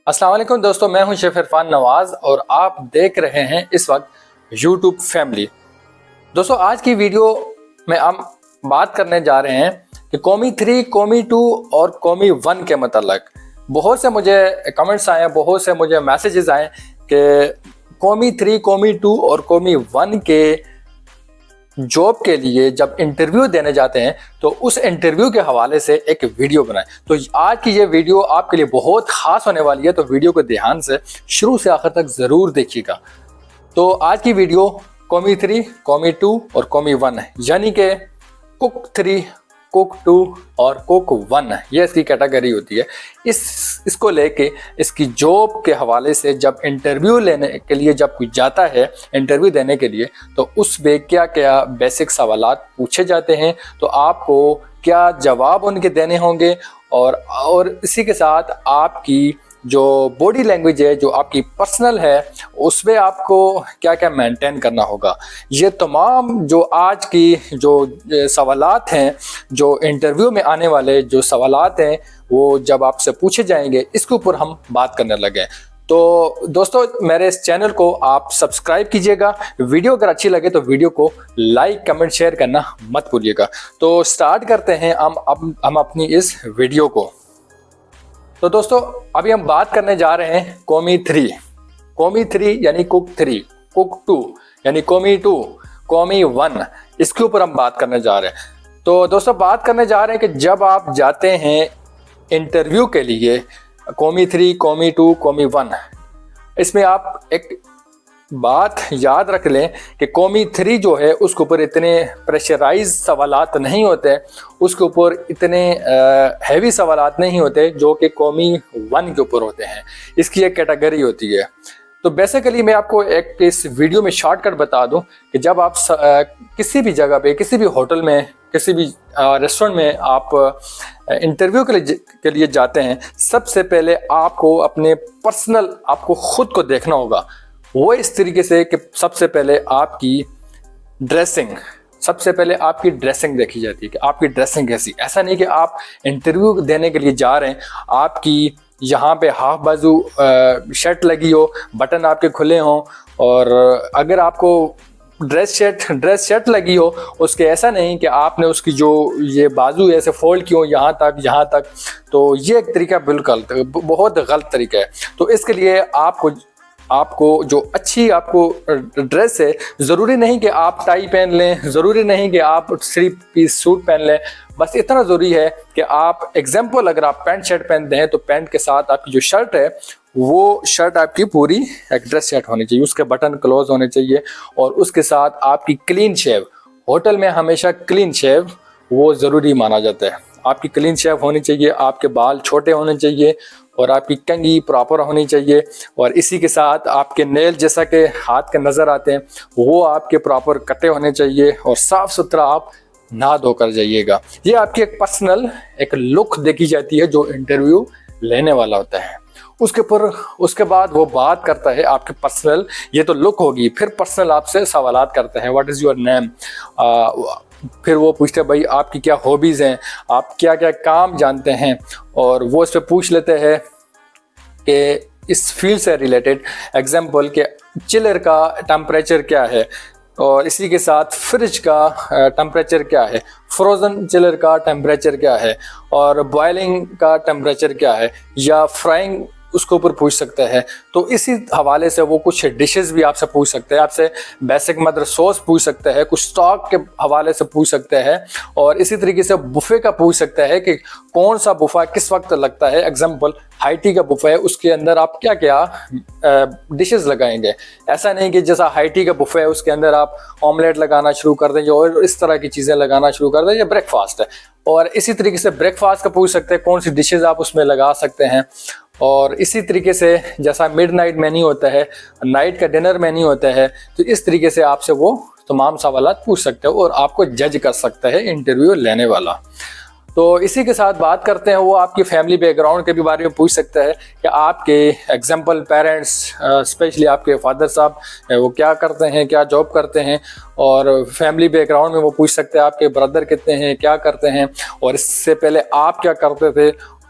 अस्सलाम वालेकुम दोस्तों, मैं हूं शेफ इरफान नवाज और आप देख रहे हैं इस वक्त यूट्यूब फैमिली। दोस्तों आज की वीडियो में हम बात करने जा रहे हैं कि कौमी 3, कौमी 2 और कौमी 1 के मतलब बहुत से मुझे कमेंट्स आए, बहुत से मुझे मैसेजेस आए कि कौमी 3, कौमी 2 और कौमी 1 के जॉब के लिए जब इंटरव्यू देने जाते हैं तो उस इंटरव्यू के हवाले से एक वीडियो बनाएं। तो आज की ये वीडियो आपके लिए बहुत ख़ास होने वाली है, तो वीडियो को ध्यान से शुरू से आखिर तक ज़रूर देखिएगा। तो आज की वीडियो कौमी 3, कौमी 2 और कौमी 1 है, यानी कि कुक 3, कुक 2 और कुक 1, ये इसकी कैटेगरी होती है। इसको लेके इसकी जॉब के हवाले से जब इंटरव्यू लेने के लिए जब कोई जाता है इंटरव्यू देने के लिए, तो उसमें क्या क्या बेसिक सवालात पूछे जाते हैं, तो आपको क्या जवाब उनके देने होंगे और इसी के साथ आपकी जो बॉडी लैंग्वेज है, जो आपकी पर्सनल है, उसमें आपको क्या क्या मेंटेन करना होगा। ये तमाम जो आज की जो सवालात हैं, जो इंटरव्यू में आने वाले जो सवालात हैं, वो जब आपसे पूछे जाएंगे, इसके ऊपर हम बात करने लगे। तो दोस्तों मेरे इस चैनल को आप सब्सक्राइब कीजिएगा। वीडियो अगर अच्छी लगे तो वीडियो को लाइक, कमेंट, शेयर करना मत भूलिएगा। तो स्टार्ट करते हैं हम अपनी इस वीडियो को। तो दोस्तों अभी हम बात करने जा रहे हैं कौमी 3 यानी कुक 3, कुक 2 यानी कौमी 2, कौमी 1, इसके ऊपर हम बात करने जा रहे हैं। तो दोस्तों बात करने जा रहे हैं कि जब आप जाते हैं इंटरव्यू के लिए कौमी 3, कौमी 2, कौमी 1, इसमें आप एक बात याद रख लें कि कौमी 3 जो है उसके ऊपर इतने प्रेशराइज सवालात नहीं होते, उसके ऊपर इतने हैवी सवालात नहीं होते जो कि कौमी 1 के ऊपर होते हैं। इसकी एक कैटेगरी होती है। तो बेसिकली मैं आपको एक इस वीडियो में शॉर्टकट बता दूं कि जब आप किसी भी जगह पे, किसी भी होटल में, किसी भी रेस्टोरेंट में आप इंटरव्यू के लिए जाते हैं, सबसे पहले आपको अपने पर्सनल आपको खुद को देखना होगा। वो इस तरीके से कि सबसे पहले आपकी ड्रेसिंग देखी जाती है कि आपकी ड्रेसिंग कैसी। ऐसा नहीं कि आप इंटरव्यू देने के लिए जा रहे हैं, आपकी यहाँ पे हाफ बाजू शर्ट लगी हो, बटन आपके खुले हों, और अगर आपको ड्रेस शर्ट लगी हो, उसके ऐसा नहीं कि आपने उसकी जो ये बाजू ऐसे फोल्ड की हो यहाँ तक, तो ये एक तरीका बिल्कुल बहुत गलत तरीका है। तो इसके लिए आपको जो अच्छी आपको ड्रेस है, ज़रूरी नहीं कि आप टाई पहन लें, ज़रूरी नहीं कि आप 3 पीस सूट पहन लें, बस इतना ज़रूरी है कि आप एग्जाम्पल अगर आप पैंट शर्ट पहनते हैं तो पैंट के साथ आपकी जो शर्ट है वो शर्ट आपकी पूरी एक ड्रेस शर्ट होनी चाहिए, उसके बटन क्लोज होने चाहिए, और उसके साथ आपकी क्लीन शेव। होटल में हमेशा क्लीन शेव वो ज़रूरी माना जाता है। आपकी क्लीन शेव होनी चाहिए, आपके बाल छोटे होने चाहिए और आपकी कंघी प्रॉपर होनी चाहिए, और इसी के साथ आपके नेल जैसा कि हाथ के नज़र आते हैं वो आपके प्रॉपर कटे होने चाहिए, और साफ़ सुथरा आप नहा धोकर जाइएगा। ये आपकी एक पर्सनल एक लुक देखी जाती है जो इंटरव्यू लेने वाला होता है। उसके बाद वो बात करता है आपके पर्सनल, ये तो लुक होगी, फिर पर्सनल आपसे सवालात करता है, व्हाट इज़ योर नेम, फिर वो पूछते हैं भाई आपकी क्या हॉबीज़ हैं, आप क्या क्या काम जानते हैं, और वो इस पर पूछ लेते हैं कि इस फील्ड से रिलेटेड एग्जांपल के चिलर का टेम्परेचर क्या है, और इसी के साथ फ्रिज का टेम्परेचर क्या है, फ्रोज़न चिलर का टेम्परेचर क्या है, और बॉयलिंग का टेम्परेचर क्या है, या फ्राइंग उसके ऊपर पूछ सकते हैं। तो इसी हवाले से वो कुछ डिशेस भी आपसे पूछ सकते हैं, आपसे बेसिक मदर सॉस पूछ सकते हैं, कुछ स्टॉक के हवाले से पूछ सकते हैं, और इसी तरीके से बुफे का पूछ सकते हैं कि कौन सा बुफा किस वक्त लगता है। एग्जांपल हाई टी का बुफे है, उसके अंदर आप क्या क्या डिशेस लगाएंगे। ऐसा नहीं कि जैसा हाई टी का बुफे है उसके अंदर आप ऑमलेट लगाना शुरू कर देंगे और इस तरह की चीज़ें लगाना शुरू कर दें, ये ब्रेकफास्ट है। और इसी तरीके से ब्रेकफास्ट का पूछ सकते हैं कौन सी डिशेस आप उसमें लगा सकते हैं। और इसी तरीके से जैसा मिडनाइट मेन्यू होता है, नाइट का डिनर मेन्यू होता है, तो इस तरीके से आपसे वो तमाम सवालात पूछ सकते हो और आपको जज कर सकता है इंटरव्यू लेने वाला। तो इसी के साथ बात करते हैं, वो आपकी फैमिली बैकग्राउंड के भी बारे में पूछ सकता है कि आपके एग्जांपल पेरेंट्स, स्पेशली आपके फादर साहब वो क्या करते हैं, क्या जॉब करते हैं, और फैमिली बैकग्राउंड में वो पूछ सकते हैं आपके ब्रदर कितने हैं, क्या करते हैं, और इससे पहले आप क्या करते थे,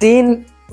3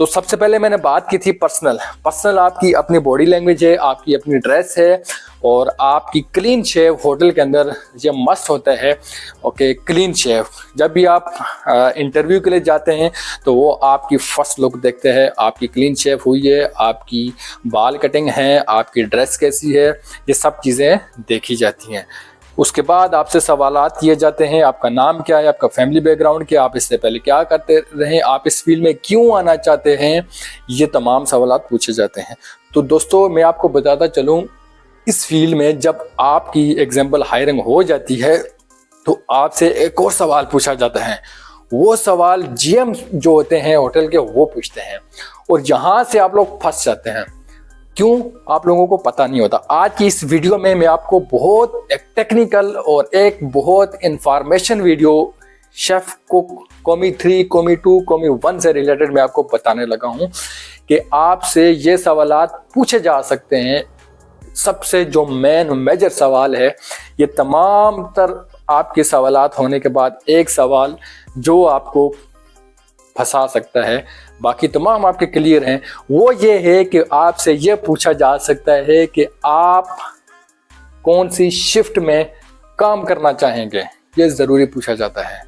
तो सबसे पहले मैंने बात की थी पर्सनल आपकी अपनी बॉडी लैंग्वेज है, आपकी अपनी ड्रेस है और आपकी क्लीन शेव। होटल के अंदर ये मस्ट होता है, ओके, क्लीन शेव। जब भी आप इंटरव्यू के लिए जाते हैं तो वो आपकी फर्स्ट लुक देखते हैं, आपकी क्लीन शेव हुई है, आपकी बाल कटिंग है, आपकी ड्रेस कैसी है, ये सब चीज़ें देखी जाती हैं। उसके बाद आपसे सवालात किए जाते हैं, आपका नाम क्या है, आपका फैमिली बैकग्राउंड क्या, आप इससे पहले क्या करते रहे, आप इस फील्ड में क्यों आना चाहते हैं, ये तमाम सवालात पूछे जाते हैं। तो दोस्तों मैं आपको बताता चलूँ, इस फील्ड में जब आपकी एग्जाम्पल हायरिंग हो जाती है तो आपसे एक और सवाल पूछा जाता है। वो सवाल जीएम जो होते हैं होटल के वो पूछते हैं और यहाँ से आप लोग फंस जाते हैं। क्यों, आप लोगों को पता नहीं होता। आज की इस वीडियो में मैं आपको बहुत एक टेक्निकल और एक बहुत इंफॉर्मेशन वीडियो शेफ को कॉमी 3, कॉमी 2, कॉमी 1 से रिलेटेड मैं आपको बताने लगा हूँ कि आपसे ये सवालात पूछे जा सकते हैं। सबसे जो मेजर सवाल है, ये तमाम तर आपके सवालात होने के बाद एक सवाल जो आपको फंसा सकता है, बाकी तमाम आपके क्लियर हैं, वो ये है कि आपसे ये पूछा जा सकता है कि आप कौन सी शिफ्ट में काम करना चाहेंगे। ये ज़रूरी पूछा जाता है।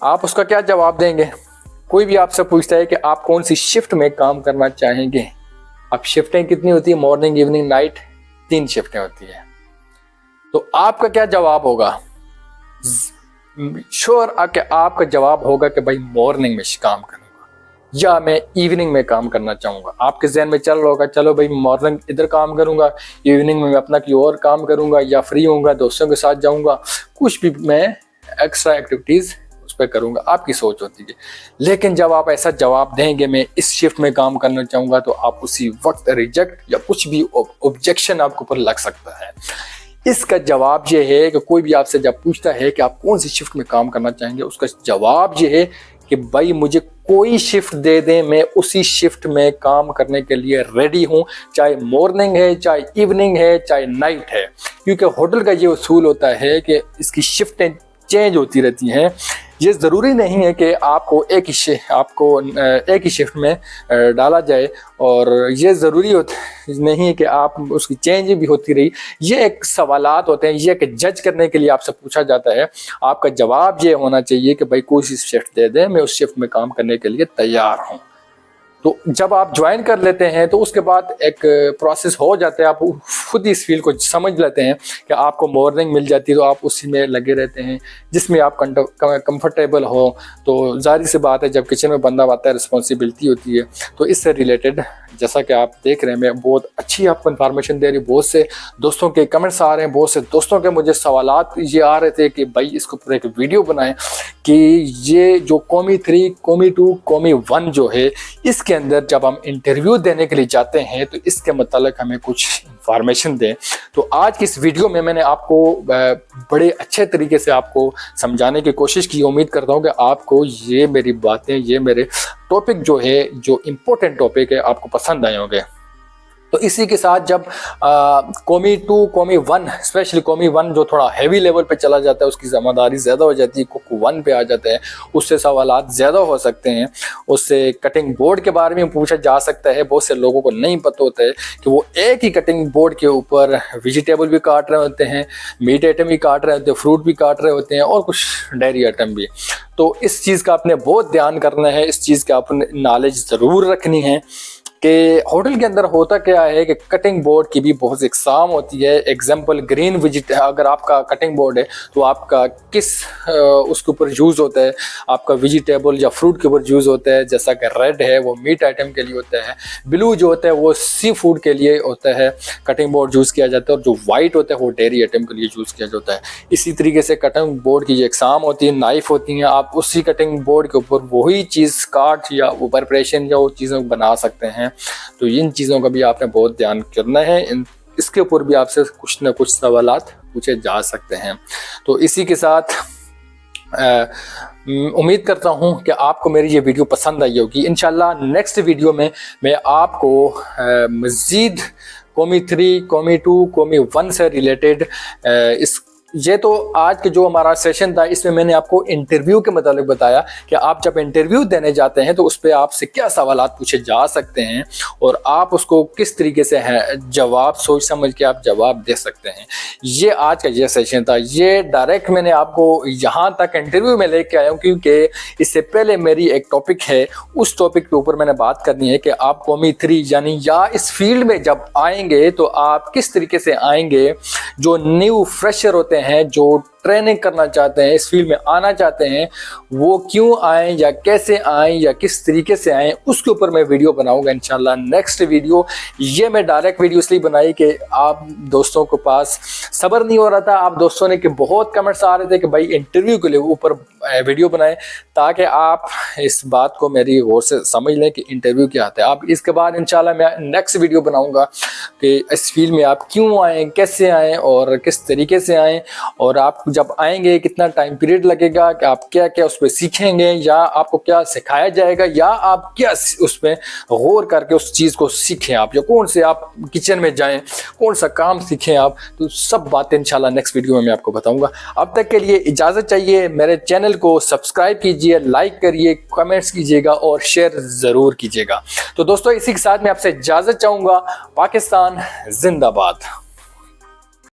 आप उसका क्या जवाब देंगे? कोई भी आपसे पूछता है कि आप कौन सी शिफ्ट में काम करना चाहेंगे। अब शिफ्टें कितनी होती है? मॉर्निंग, इवनिंग, नाइट, 3 शिफ्टें होती है। तो आपका क्या जवाब होगा? श्योर कि आपका जवाब होगा कि भाई मॉर्निंग में काम करूंगा या मैं इवनिंग में काम करना चाहूँगा। आपके जहन में चल रहा होगा चलो भाई मॉर्निंग इधर काम करूँगा, इवनिंग में मैं अपना कोई और काम करूँगा या फ्री होऊंगा, दोस्तों के साथ जाऊँगा, कुछ भी मैं एक्स्ट्रा एक्टिविटीज़ उस पर करूँगा। आपकी सोच होती है। लेकिन जब आप ऐसा जवाब देंगे मैं इस शिफ्ट में काम करना चाहूँगा, तो आप उसी वक्त रिजेक्ट या कुछ भी ऑब्जेक्शन आपके ऊपर लग सकता है। इसका जवाब ये है कि कोई भी आपसे जब पूछता है कि आप कौन सी शिफ्ट में काम करना चाहेंगे, उसका जवाब ये है कि भाई मुझे कोई शिफ्ट दे दें, मैं उसी शिफ्ट में काम करने के लिए रेडी हूँ, चाहे मॉर्निंग है, चाहे इवनिंग है, चाहे नाइट है। क्योंकि होटल का ये उसूल होता है कि इसकी शिफ्टें चेंज होती रहती हैं। ये ज़रूरी नहीं है कि आपको एक ही शिफ्ट में डाला जाए, और ये ज़रूरी नहीं है कि आप उसकी चेंज भी होती रही। ये एक सवालात होते हैं, ये एक जज करने के लिए आपसे पूछा जाता है। आपका जवाब ये होना चाहिए कि भाई कोई सी शिफ्ट दे दें, मैं उस शिफ्ट में काम करने के लिए तैयार हूँ। तो जब आप ज्वाइन कर लेते हैं तो उसके बाद एक प्रोसेस हो जाता है, आप खुद इस फील्ड को समझ लेते हैं कि आपको मॉर्निंग मिल जाती है तो आप उसी में लगे रहते हैं जिसमें आप कंफर्टेबल हो। तो जाहिर सी बात है जब किचन में बंदा आता है रिस्पॉन्सिबिलिटी होती है। तो इससे रिलेटेड जैसा कि आप देख रहे हैं मैं बहुत अच्छी आपको इन्फॉर्मेशन दे रही हूँ। बहुत से दोस्तों के कमेंट्स आ रहे हैं, बहुत से दोस्तों के मुझे सवालात ये आ रहे थे कि भाई इसको पूरा एक वीडियो बनाएं कि ये जो कॉमी 3, कॉमी 2, कॉमी 1 जो है, इसके अंदर जब हम इंटरव्यू देने के लिए जाते हैं तो इसके मतलब हमें कुछ इंफॉर्मेशन दें। तो आज की इस वीडियो में मैंने आपको बड़े अच्छे तरीके से आपको समझाने की कोशिश की। उम्मीद करता हूँ कि आपको ये मेरी बातें, ये मेरे टॉपिक जो है, जो इम्पोर्टेंट टॉपिक है, आपको पसंद आए होंगे। तो इसी के साथ जब कॉमी 2, कॉमी 1, स्पेशली कॉमी 1 जो थोड़ा हैवी लेवल पे चला जाता है, उसकी ज़िम्मेदारी ज़्यादा हो जाती है, कुक 1 पे आ जाते हैं, उससे सवालात ज़्यादा हो सकते हैं। उससे कटिंग बोर्ड के बारे में पूछा जा सकता है। बहुत से लोगों को नहीं पता होता है कि वो एक ही कटिंग बोर्ड के ऊपर वेजिटेबल भी काट रहे होते हैं, मीट आइटम भी काट रहे होते हैं, फ्रूट भी काट रहे होते हैं और कुछ डेयरी आइटम भी। तो इस चीज़ का आपने बहुत ध्यान करना है, इस चीज़ का आपने नॉलेज ज़रूर रखनी है कि होटल के अंदर होता क्या है कि कटिंग बोर्ड की भी बहुत एग्जाम होती है। एग्जाम्पल ग्रीन अगर आपका कटिंग बोर्ड है तो आपका किस उसके ऊपर यूज़ होता है, आपका वेजिटेबल या फ्रूट के ऊपर यूज़ होता है। जैसा कि रेड है वो मीट आइटम के लिए होता है, ब्लू जो होता है वो सी फूड के लिए होता है, कटिंग बोर्ड यूज़ किया जाता है, और जो वाइट होता है वो डेयरी आइटम के लिए यूज़ किया जाता है। इसी तरीके से कटिंग बोर्ड की एग्जाम होती है, नाइफ होती हैं, आप उसी कटिंग बोर्ड के ऊपर वही चीज़ काट या वो प्रिपरेशन या वो चीज़ों बना सकते हैं। तो इन चीज़ों का भी आपने बहुत ध्यान करना है। इसके ऊपर भी आपसे कुछ ना कुछ सवालात पूछे जा सकते हैं। तो इसी के साथ उम्मीद करता हूं कि आपको मेरी ये वीडियो पसंद आई होगी। इंशाल्लाह नेक्स्ट वीडियो में मैं आपको मज़ीद कॉमी 3, कॉमी 2, कॉमी 1 से रिलेटेड ये तो आज के जो हमारा सेशन था, इसमें मैंने आपको इंटरव्यू के मतलब बताया कि आप जब इंटरव्यू देने जाते हैं तो उस पर आपसे क्या सवालात पूछे जा सकते हैं और आप उसको किस तरीके से जवाब सोच समझ के आप जवाब दे सकते हैं। ये आज का ये सेशन था। ये डायरेक्ट मैंने आपको यहाँ तक इंटरव्यू में लेके आया हूँ क्योंकि इससे पहले मेरी एक टॉपिक है, उस टॉपिक के ऊपर मैंने बात करनी है कि आप कौमी 3 यानी या इस फील्ड में जब आएंगे तो आप किस तरीके से आएंगे। जो न्यू फ्रेशर होते हैं, जो ट्रेनिंग करना चाहते हैं, इस फील्ड में आना चाहते हैं, वो क्यों आएँ या कैसे आएँ या किस तरीके से आएँ, उसके ऊपर मैं वीडियो बनाऊंगा इंशाल्लाह नेक्स्ट वीडियो। ये मैं डायरेक्ट वीडियो इसलिए बनाई कि आप दोस्तों के पास सब्र नहीं हो रहा था। आप दोस्तों ने कि बहुत कमेंट्स आ रहे थे कि भाई इंटरव्यू के लिए ऊपर वीडियो बनाएं, ताकि आप इस बात को मेरी गौर से समझ लें कि इंटरव्यू क्या आता है। आप इसके बाद इंशाल्लाह मैं नेक्स्ट वीडियो बनाऊंगा कि इस फील्ड में आप क्यों आएँ, कैसे आएँ और किस तरीके से आएँ, और आप जब आएंगे कितना टाइम पीरियड लगेगा, कि आप क्या क्या उस पर सीखेंगे या आपको क्या सिखाया जाएगा या आप क्या उस पर गौर करके उस चीज़ को सीखें आप, या कौन से आप किचन में जाएं, कौन सा काम सीखें आप, तो सब बातें इंशाल्लाह नेक्स्ट वीडियो में मैं आपको बताऊंगा। अब तक के लिए इजाज़त चाहिए। मेरे चैनल को सब्सक्राइब कीजिए, लाइक करिए, कमेंट्स कीजिएगा और शेयर ज़रूर कीजिएगा। तो दोस्तों इसी के साथ मैं आपसे इजाज़त चाहूँगा। पाकिस्तान जिंदाबाद।